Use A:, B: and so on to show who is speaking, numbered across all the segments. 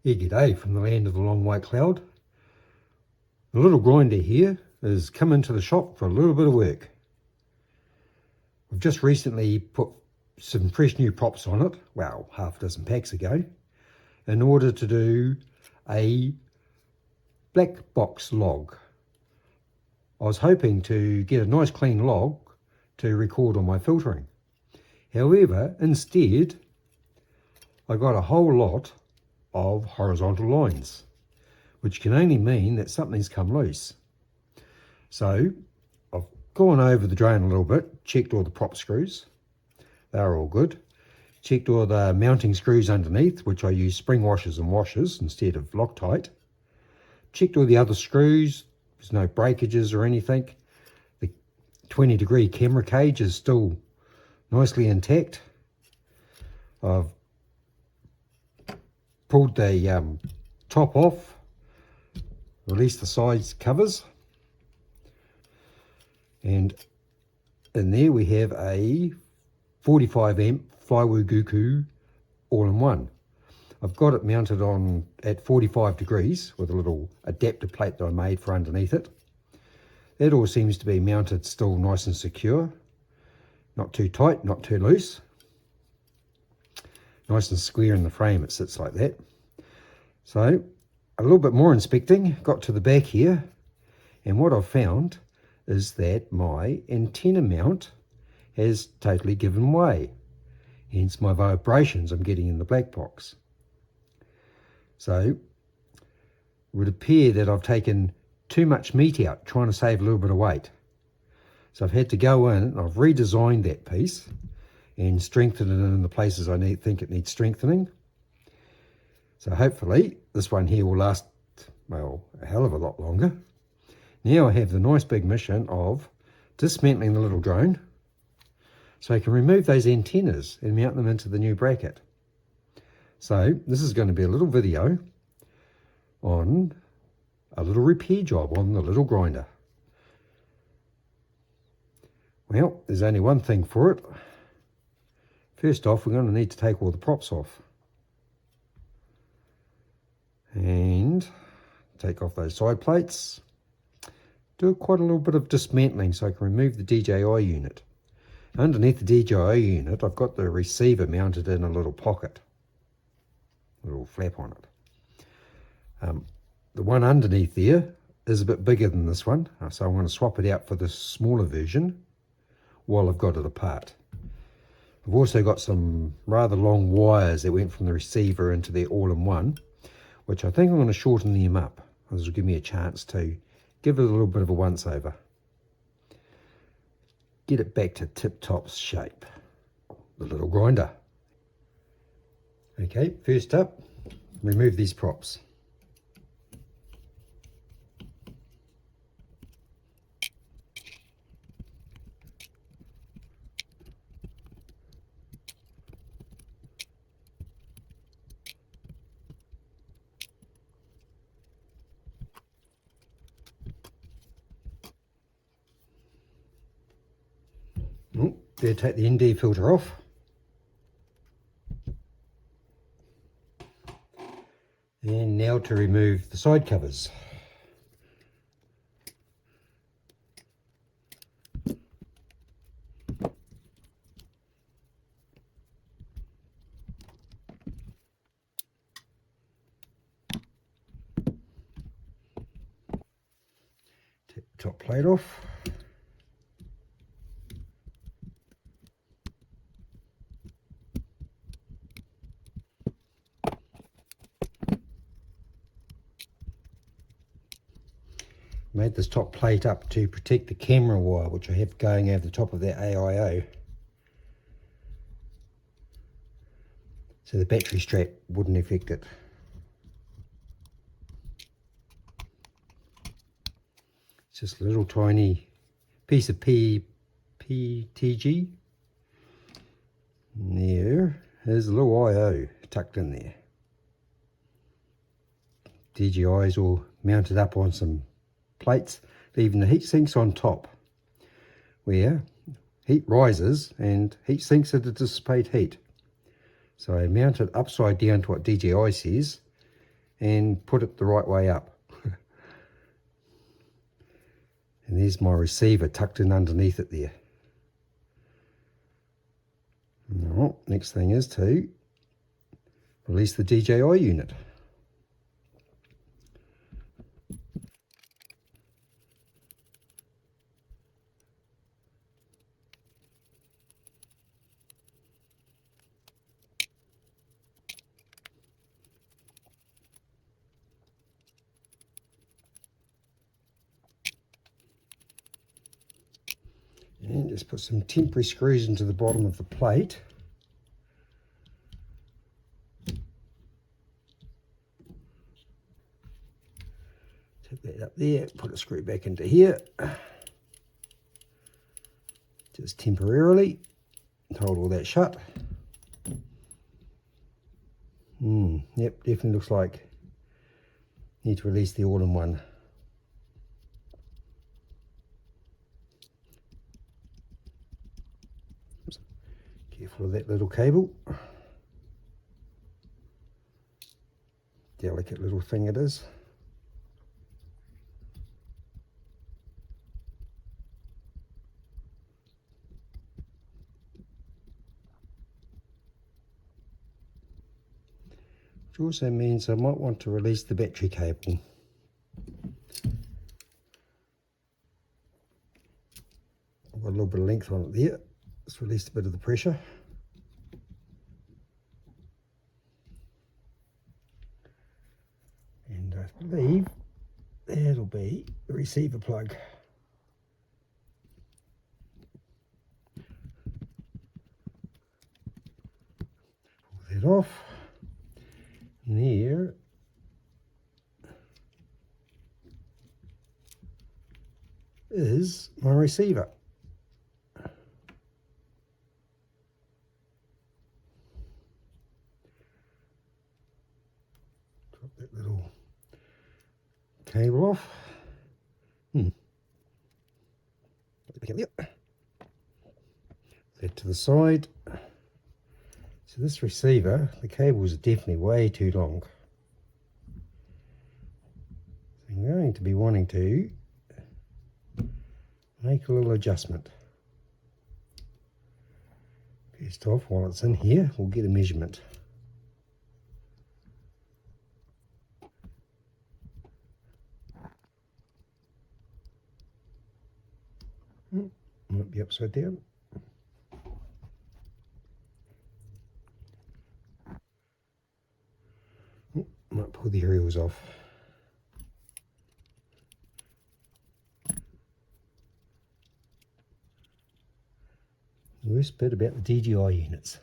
A: Yeah, g'day from the land of the long white cloud. The little grinder here has come into the shop for a little bit of work. We've just recently put some fresh new props on it, well, half a dozen packs ago, in order to do a black box log. I was hoping to get a nice clean log to record on my filtering. However, instead, I got a whole lot of horizontal lines, which can only mean that something's come loose. So I've gone over the drain a little bit, checked all the prop screws, they're all good. Checked all the mounting screws underneath, which I use spring washers and washers instead of Loctite. Checked all the other screws, there's no breakages or anything. The 20-degree camera cage is still nicely intact. I've pulled the top off, released the side covers, and in there we have a 45 amp Flywoo Guku all-in-one. I've got it mounted on at 45 degrees with a little adapter plate that I made for underneath it. That all seems to be mounted still nice and secure, not too tight, not too loose. Nice and square in the frame, it sits like that. So a little bit more inspecting, got to the back here, and what I've found is that my antenna mount has totally given way, hence my vibrations I'm getting in the black box. So it would appear that I've taken too much meat out trying to save a little bit of weight. So I've had to go in and I've redesigned that piece and strengthen it in the places I think it needs strengthening. So hopefully this one here will last, well, a hell of a lot longer. Now I have the nice big mission of dismantling the little drone so I can remove those antennas and mount them into the new bracket. So this is going to be a little video on a little repair job on the little grinder. Well, there's only one thing for it. First off, we're going to need to take all the props off and take off those side plates. Do quite a little bit of dismantling so I can remove the DJI unit. Underneath the DJI unit, I've got the receiver mounted in a little pocket, a little flap on it. The one underneath there is a bit bigger than this one, so I'm going to swap it out for the smaller version while I've got it apart. I've also got some rather long wires that went from the receiver into the all-in-one, which I think I'm going to shorten them up. This will give me a chance to give it a little bit of a once-over. Get it back to tip-top shape. The little grinder. Okay, first up, remove these props. Better take the ND filter off. And now to remove the side covers. Take the top plate off. Made this top plate up to protect the camera wire, which I have going over the top of that AIO, so the battery strap wouldn't affect it. It's just a little tiny piece of PTG. And there's a little IO tucked in there. DJI's all mounted up on some plates, leaving the heat sinks on top, where heat rises and heat sinks to dissipate heat. So I mount it upside down to what DJI says, and put it the right way up. And there's my receiver tucked in underneath it there. Now, next thing is to release the DJI unit. And just put some temporary screws into the bottom of the plate. Take that up there, put a screw back into here. Just temporarily. Hold all that shut. Yep, definitely looks like need to release the all-in-one. Careful of that little cable. Delicate little thing it is. Which also means I might want to release the battery cable. I've got a little bit of length on it there. Just released a bit of the pressure. And I believe that'll be the receiver plug. Pull that off. And there is my receiver. Drop that little cable off. That to the side. So this receiver, the cables are definitely way too long. So I'm going to be wanting to make a little adjustment. First off, while it's in here, we'll get a measurement. Might be upside down. Might pull the aerials off. The worst bit about the DJI units.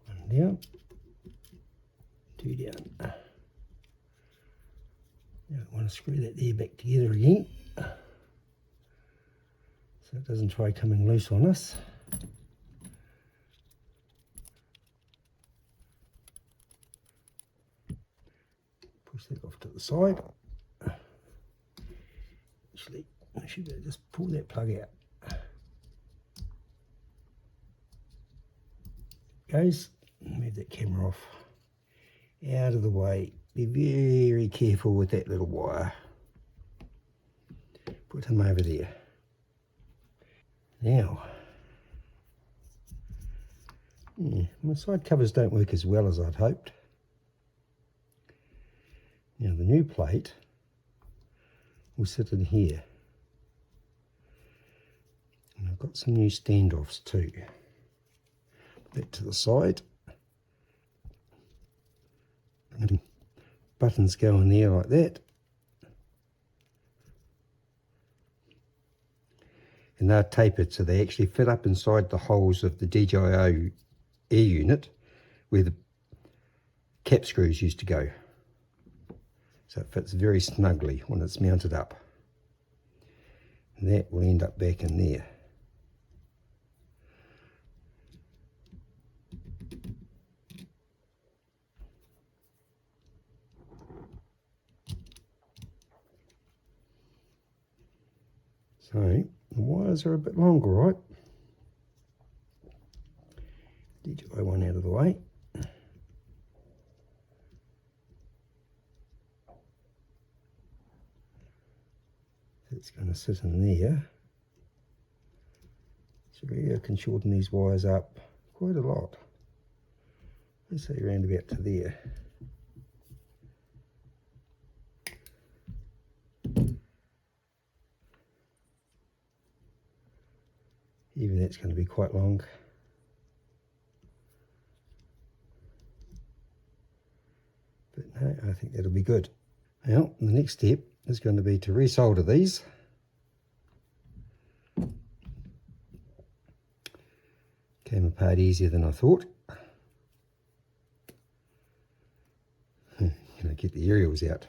A: One down, two down. Now I want to screw that there back together again, so it doesn't try coming loose on us. Push that off to the side. Actually, I should just pull that plug out. Goes. Move that camera off. Out of the way. Be very careful with that little wire. Put him over there. Now, my side covers don't work as well as I'd hoped. Now the new plate will sit in here. And I've got some new standoffs too. Put that to the side. And buttons go in there like that. And they're tapered so they actually fit up inside the holes of the DJI air unit where the cap screws used to go. So it fits very snugly when it's mounted up. And that will end up back in there. So the wires are a bit longer, right? DJI one out of the way. It's going to sit in there. So I can shorten these wires up quite a lot. Let's say around about to there. Even that's going to be quite long. But no, I think that'll be good. Now, the next step is going to be to resolder these. Came apart easier than I thought. Get the aerials out.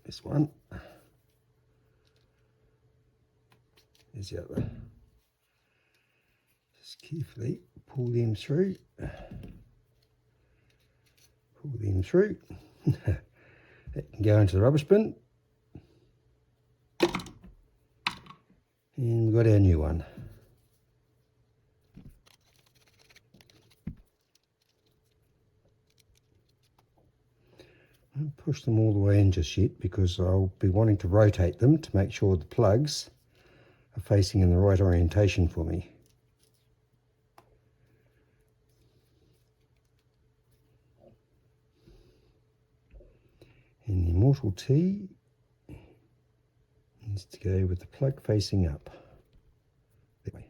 A: This one is the other. Just carefully pull them through. Pull them through. That can go into the rubbish bin. And we've got our new one. I won't push them all the way in just yet because I'll be wanting to rotate them to make sure the plugs are facing in the right orientation for me. And the Immortal T needs to go with the plug facing up. That way.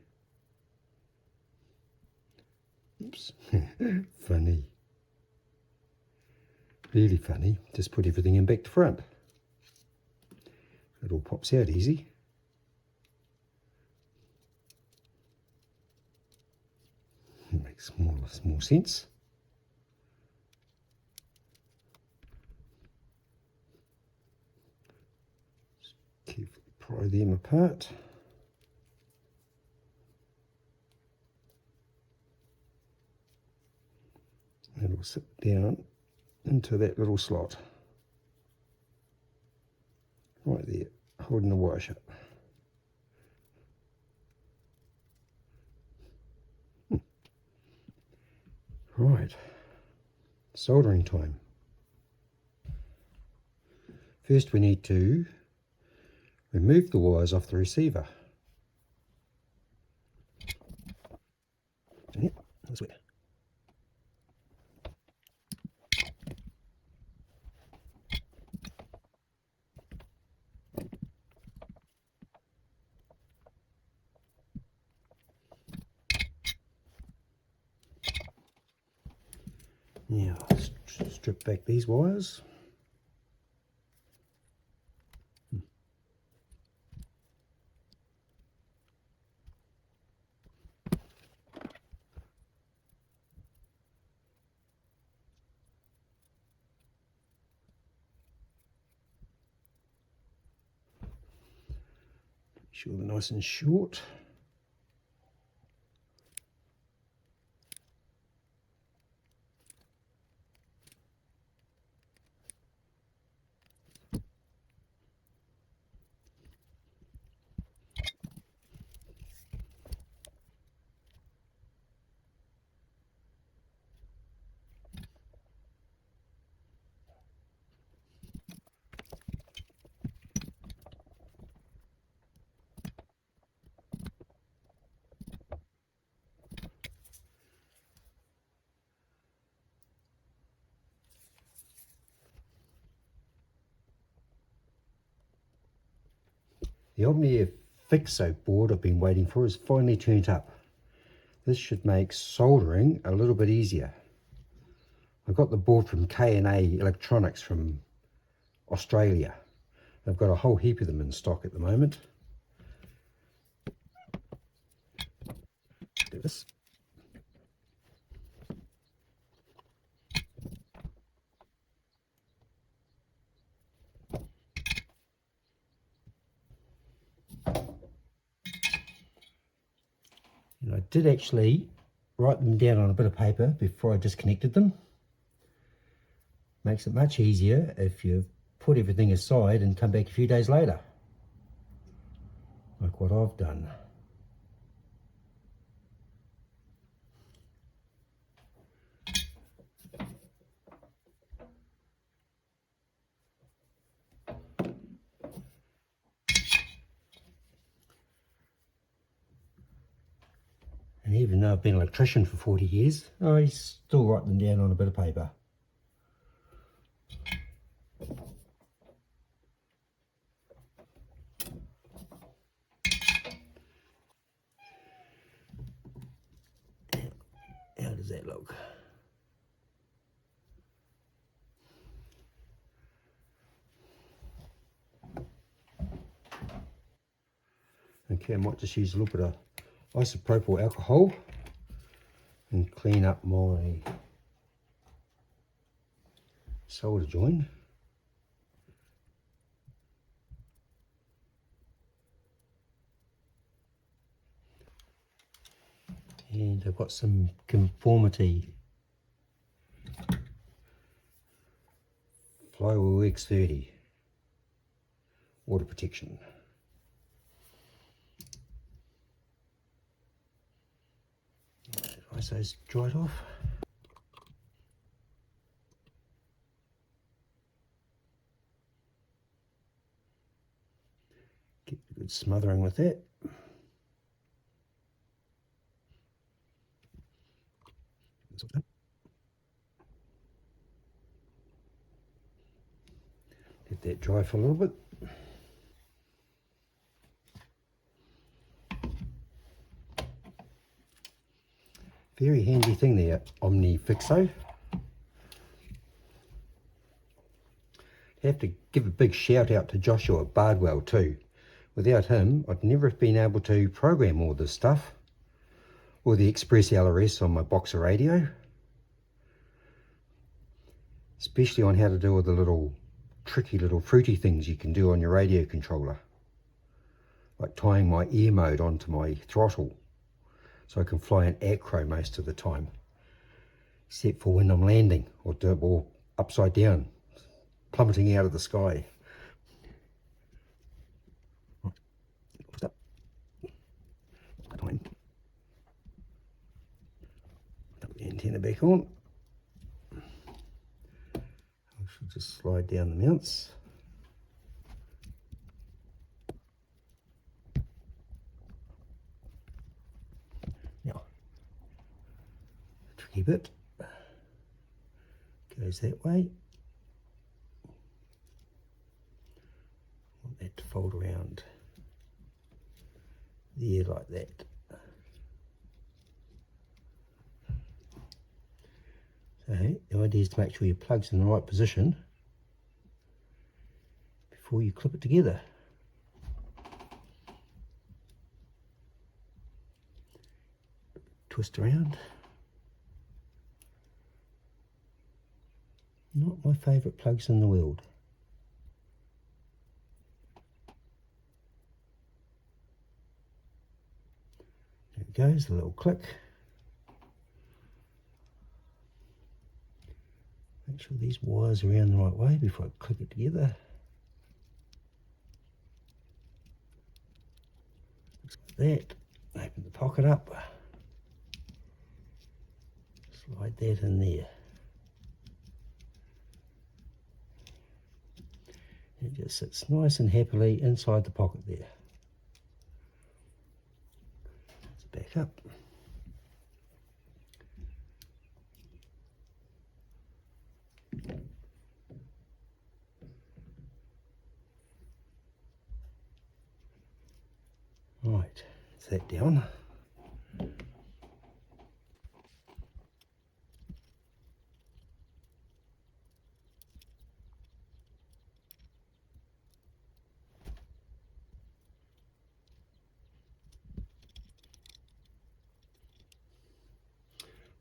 A: Oops. Funny. Really funny. Just put everything in back to front. It all pops out easy. It makes more sense. Carefully pry them apart. It'll sit down into that little slot. Right there, holding the wire shut. Right, soldering time. First we need to remove the wires off the receiver. Yeah, that's wet. Now, strip back these wires. Make sure they're nice and short. The Omnia Fixo board I've been waiting for is finally turned up. This should make soldering a little bit easier. I got the board from K&A Electronics from Australia. They've got a whole heap of them in stock at the moment. Do this. And I did actually write them down on a bit of paper before I disconnected them. Makes it much easier if you put everything aside and come back a few days later. like what I've done. And even though I've been an electrician for 40 years, I still write them down on a bit of paper. How does that look? Okay, I might just use a little bit of isopropyl alcohol and clean up my solder joint. And I've got some conformity Flywheel X30 water protection. ISO's dried off. Get a good smothering with that. Let that dry for a little bit. Very handy thing there, Omni Fixo. Have to give a big shout out to Joshua Bardwell too. Without him, I'd never have been able to program all this stuff, or the Express LRS on my Boxer radio, especially on how to do all the little tricky little fruity things you can do on your radio controller, like tying my ear mode onto my throttle so I can fly in acro most of the time, except for when I'm landing or upside down, plummeting out of the sky. Put up. Put the antenna back on. I should just slide down the mounts. Now, tricky bit goes that way. Want that to fold around there like that. So the idea is to make sure your plug's in the right position before you clip it together. Twist around. Not my favourite plugs in the world. There it goes, the little click. Make sure these wires are around the right way before I click it together. Looks like that. Open the pocket up. Slide that in there. It just sits nice and happily inside the pocket there. Let's back up. Right, set that down.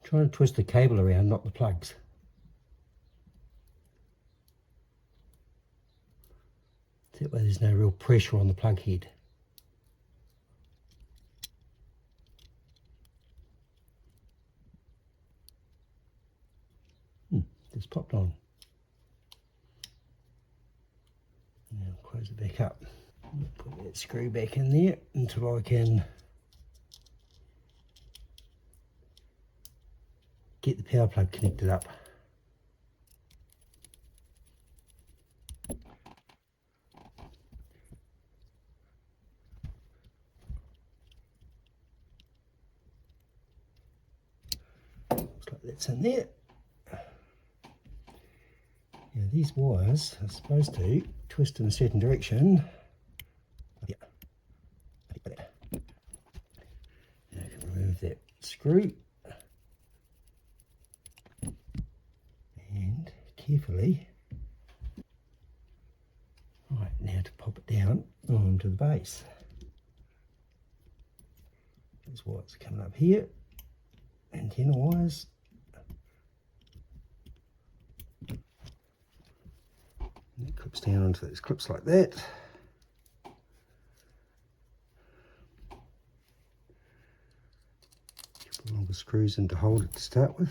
A: Trying to twist the cable around, not the plugs. That way there's no real pressure on the plug head. Just popped on. Now close it back up. Put that screw back in there until I can get the power plug connected up. Looks like that's in there. Now these wires are supposed to twist in a certain direction. Yeah. Now I can remove that screw and carefully. Right, now to pop it down onto the base. These wires are coming up here. Antenna wires. And it clips down onto those clips like that. A couple longer screws in to hold it to start with.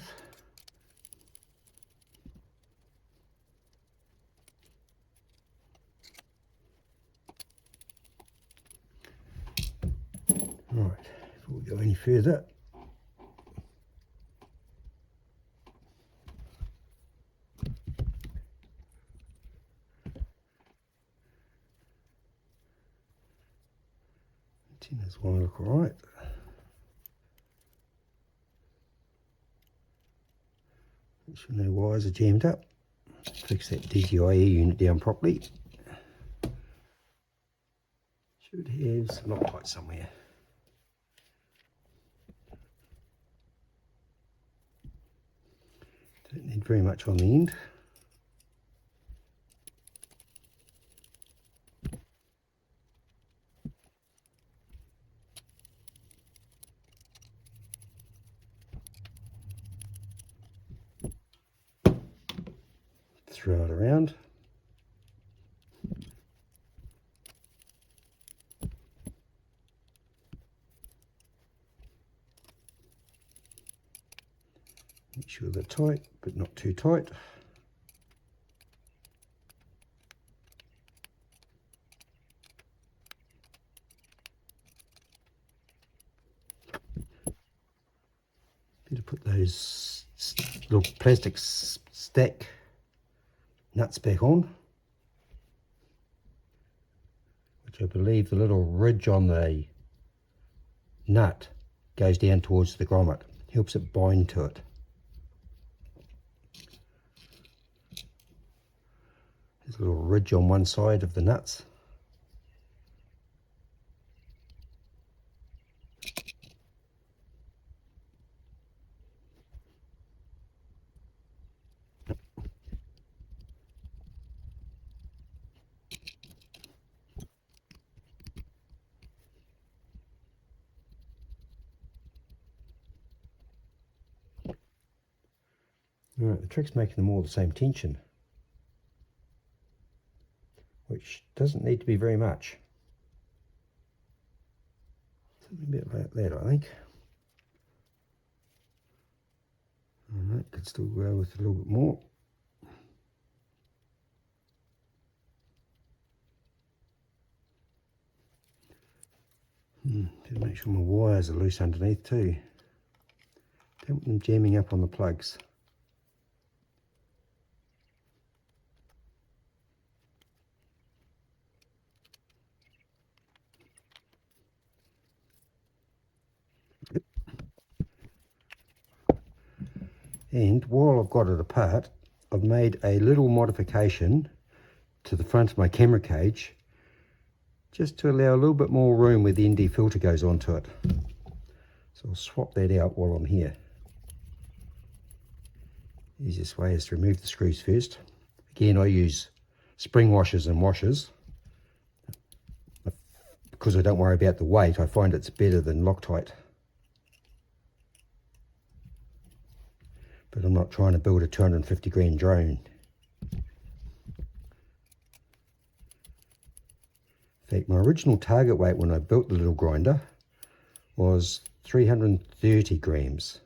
A: Right, before we go any further, antennas want to look alright. Make sure no wires are jammed up. Fix that DGIE unit down properly. Should have some Loctite somewhere. Don't need very much on the end. Throw it around. Make sure they're tight, but not too tight. Better put those little plastic stack nuts back on, which I believe the little ridge on the nut goes down towards the grommet, helps it bind to it. There's a little ridge on one side of the nuts. Alright, the trick's making them all the same tension, which doesn't need to be very much. Something a bit like that, I think. Alright, could still go with a little bit more. Better make sure my wires are loose underneath too. Don't want them jamming up on the plugs. And while I've got it apart, I've made a little modification to the front of my camera cage just to allow a little bit more room where the ND filter goes onto it. So I'll swap that out while I'm here. The easiest way is to remove the screws first. Again, I use spring washers and washers. Because I don't worry about the weight, I find it's better than Loctite. But I'm not trying to build a 250 grand drone. In fact, my original target weight when I built the LitleGrinda was 330 grams.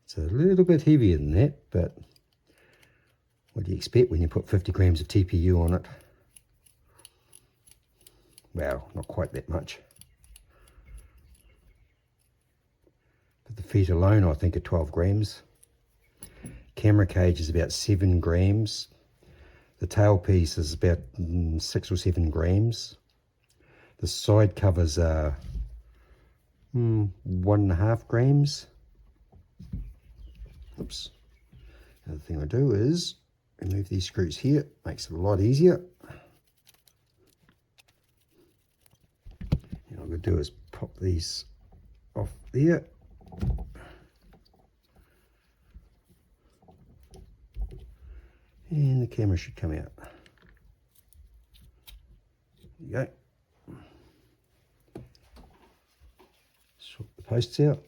A: It's a little bit heavier than that, but what do you expect when you put 50 grams of TPU on it? Well, not quite that much. But the feet alone, I think, are 12 grams. Camera cage is about 7 grams. The tail piece is about 6 or 7 grams. The side covers are 1.5 grams. Oops. Another thing I do is remove these screws here. Makes it a lot easier. And what I'm going to do is pop these off there. And the camera should come out. There you go. Swap the posts out.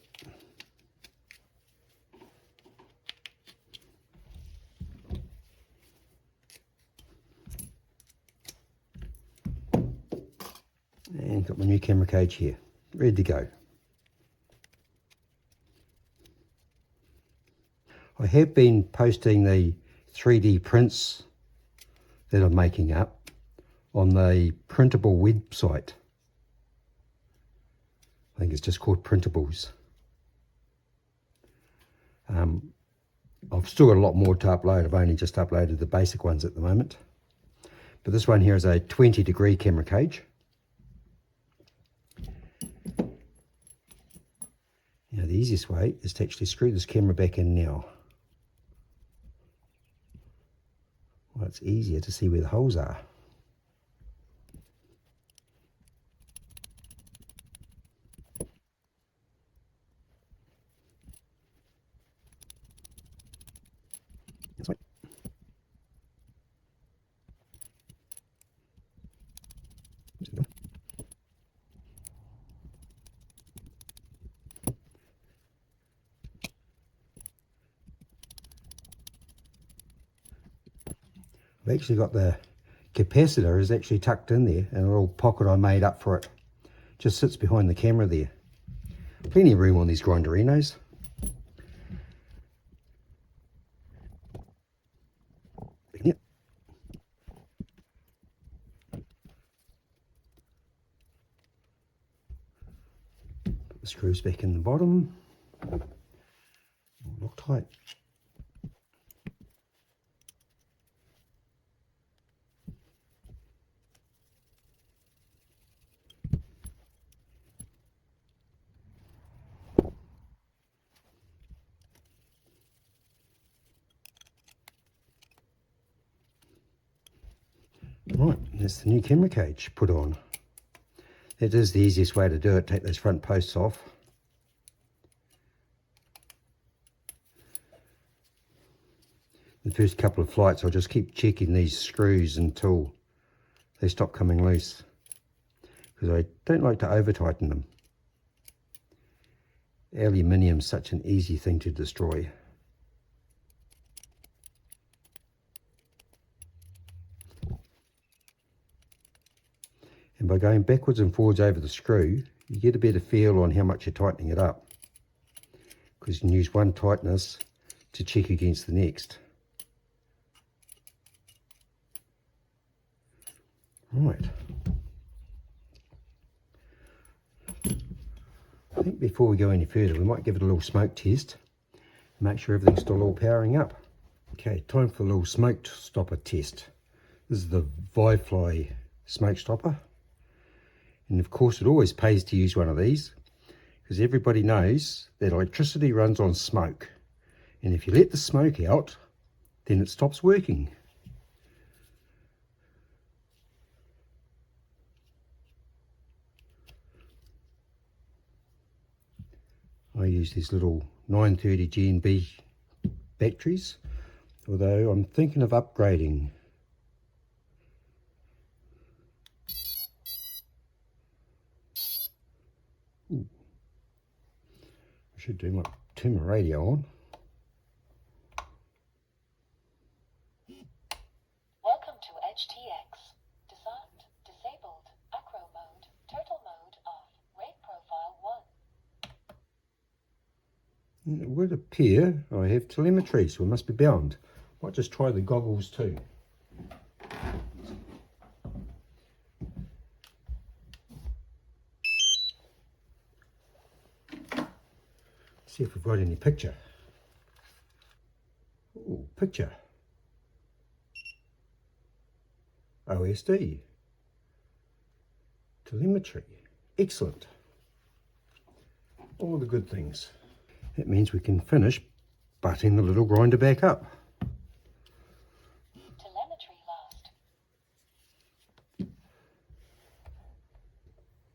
A: And got my new camera cage here, ready to go. I have been posting the 3D prints that I'm making up on the printable website. I think it's just called Printables. I've still got a lot more to upload. I've only just uploaded the basic ones at the moment. But this one here is a 20-degree camera cage. Now the easiest way is to actually screw this camera back in now. Well, it's easier to see where the holes are. That's right. I've actually got the capacitor is actually tucked in there, and a little pocket I made up for it. Just sits behind the camera there. Plenty of room on these Grinderinos. Yep. Put the screws back in the bottom. Lock tight. Right, that's the new camera cage put on. That is the easiest way to do it. Take those front posts off. The first couple of flights I'll just keep checking these screws until they stop coming loose, because I don't like to over tighten them. Aluminium's such an easy thing to destroy. And by going backwards and forwards over the screw, you get a better feel on how much you're tightening it up, because you can use one tightness to check against the next. Right. I think before we go any further, we might give it a little smoke test, make sure everything's still all powering up. Okay, time for a little smoke stopper test. This is the Vifly smoke stopper. And of course it always pays to use one of these, because everybody knows that electricity runs on smoke. And if you let the smoke out, then it stops working. I use these little 930 GNB batteries, although I'm thinking of upgrading. Ooh. I should turn my radio on.
B: Welcome to HTX. Disarmed, disabled, acro mode, total mode off, rate profile 1.
A: It would appear I have telemetry, so it must be bound. Might just try the goggles too. See if we've got any picture. Ooh, picture. OSD. Telemetry. Excellent. All the good things. That means we can finish butting the little grinder back up.
B: Telemetry lost.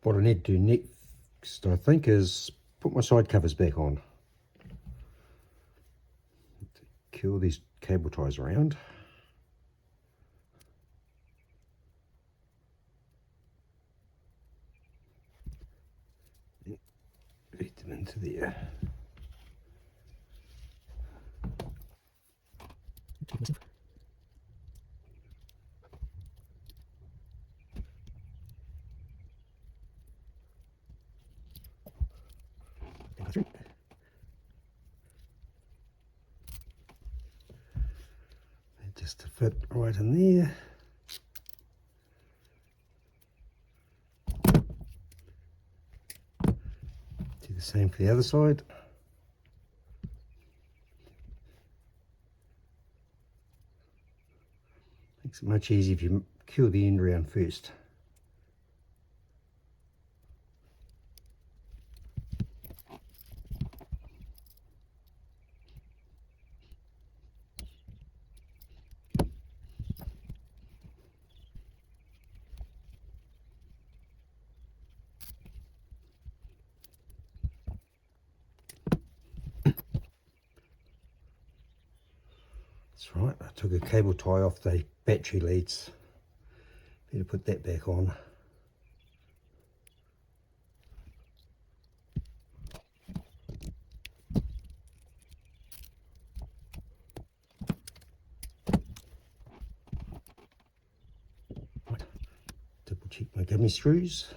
A: What I need to do next, I think, is put my side covers back on. Curl these cable ties around. Feed them into there. Just to fit right in there. Do the same for the other side. Makes it much easier if you curl the end around first. That's right, I took a cable tie off the battery leads. Better put that back on. Right. Double check my gummy screws.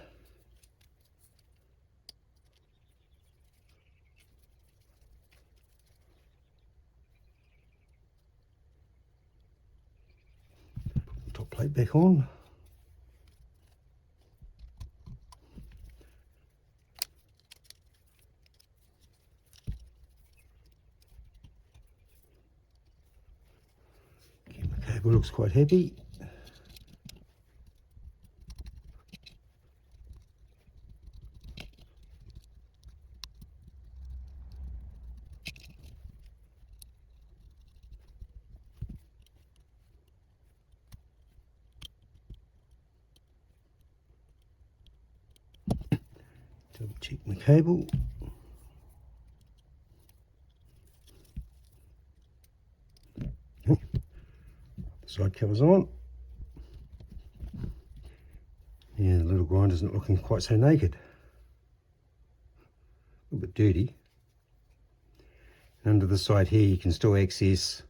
A: Top plate back on. Okay, my cable looks quite heavy. Double check my cable. Okay. Side covers on. Yeah, the little grinder isn't looking quite so naked. A little bit dirty. Under the side here you can still access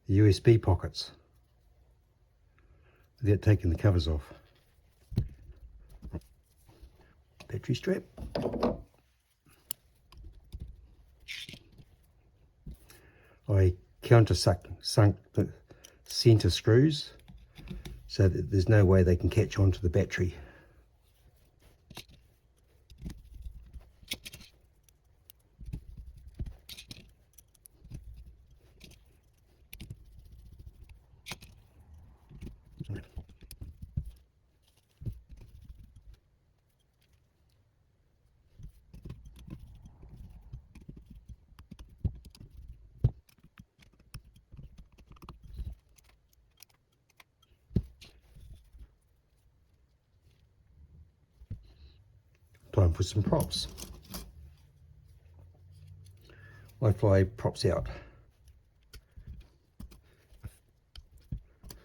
A: the USB pockets without taking the covers off. Battery strap. I sunk the centre screws so that there's no way they can catch onto the battery. Time for some props. I fly props out.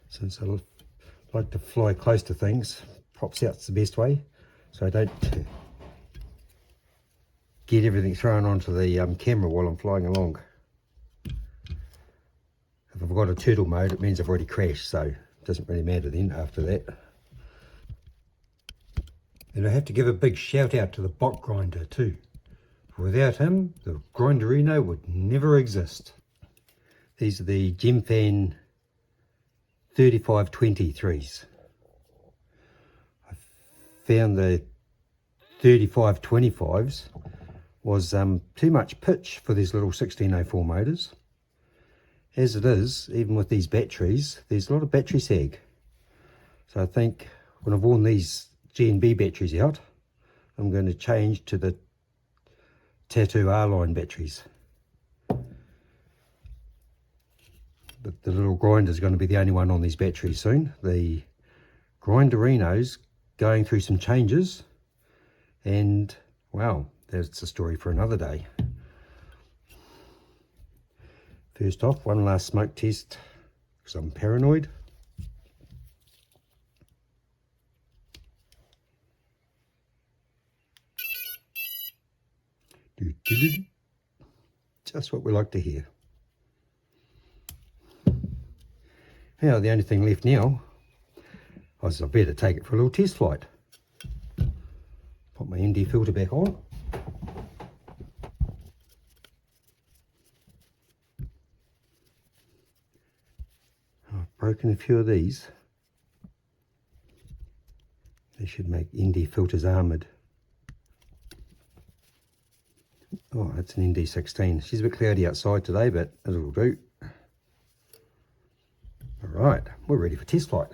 A: Since I like to fly close to things, props out's the best way, so I don't get everything thrown onto the camera while I'm flying along. If I've got a turtle mode, it means I've already crashed, so it doesn't really matter then after that. And I have to give a big shout out to the bot grinder too. Without him, the Grinderino would never exist. These are the Gemfan 3523s. I found the 3525s was too much pitch for these little 1604 motors. As it is, even with these batteries, there's a lot of battery sag. So I think when I've worn these G&B batteries out, I'm going to change to the Tattoo R-line batteries. But the little grinder's going to be the only one on these batteries soon. The Grinderino's going through some changes, and wow, that's a story for another day. First off, one last smoke test, because I'm paranoid. Just what we like to hear. Now the only thing left now is I better take it for a little test flight. Put my ND filter back on. I've broken a few of these. They should make ND filters armoured. Oh, that's an ND16. She's a bit cloudy outside today, but it'll do. Alright, we're ready for test flight.